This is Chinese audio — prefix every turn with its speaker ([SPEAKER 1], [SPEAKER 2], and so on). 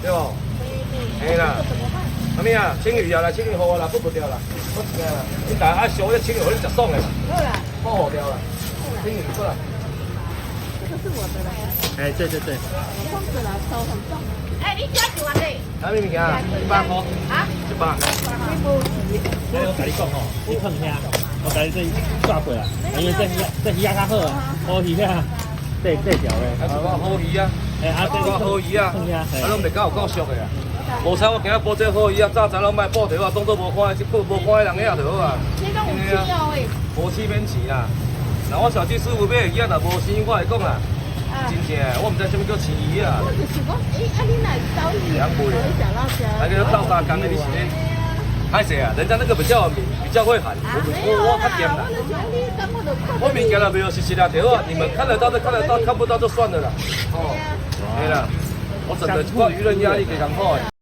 [SPEAKER 1] 对不？哎啦，阿咩啊，青鱼啊啦，青鱼好啊啦，不掉啦，不掉啦。你大家烧这青鱼，你食爽的啦。
[SPEAKER 2] 好啦，
[SPEAKER 1] 好掉啦，青鱼过来。
[SPEAKER 2] 这个是我的了。
[SPEAKER 3] 哎，对对对。
[SPEAKER 2] 粽子啦，手很重。哎，你加几碗嘞？
[SPEAKER 1] 啥物物件啊？100块。
[SPEAKER 2] 啊
[SPEAKER 1] ？100。
[SPEAKER 3] 哎，我跟你讲哦，你放遐，我跟你这抓过来，因为这鱼啊较好啊，好鱼啊，这条嘞。
[SPEAKER 1] 还是我好鱼啊？
[SPEAKER 3] 哎，啊，这
[SPEAKER 1] 我好鱼啊，
[SPEAKER 3] 放遐，
[SPEAKER 1] 啊，拢袂够够俗的啊。无彩我今日报这好鱼啊，早知拢卖报着啊，当作无看，即报无看的人遐就好啊。
[SPEAKER 2] 这个5斤哦喂。
[SPEAKER 1] 无钱免钱啦。那我小弟师傅买的鱼啊，若无钱，我会讲啦。真正，我唔知什么叫钱鱼啊。
[SPEAKER 2] 我就是讲，哎，你哪招鱼？小辣椒。
[SPEAKER 1] 那个倒沙缸的，你是咧？歹势啊，人家那个比较会喊，我较咸啦。我物件了没有实啦，对啊，你们看得到就看得到，看不到就算了啦。哦，对啦，我整个我舆论压力非常好诶。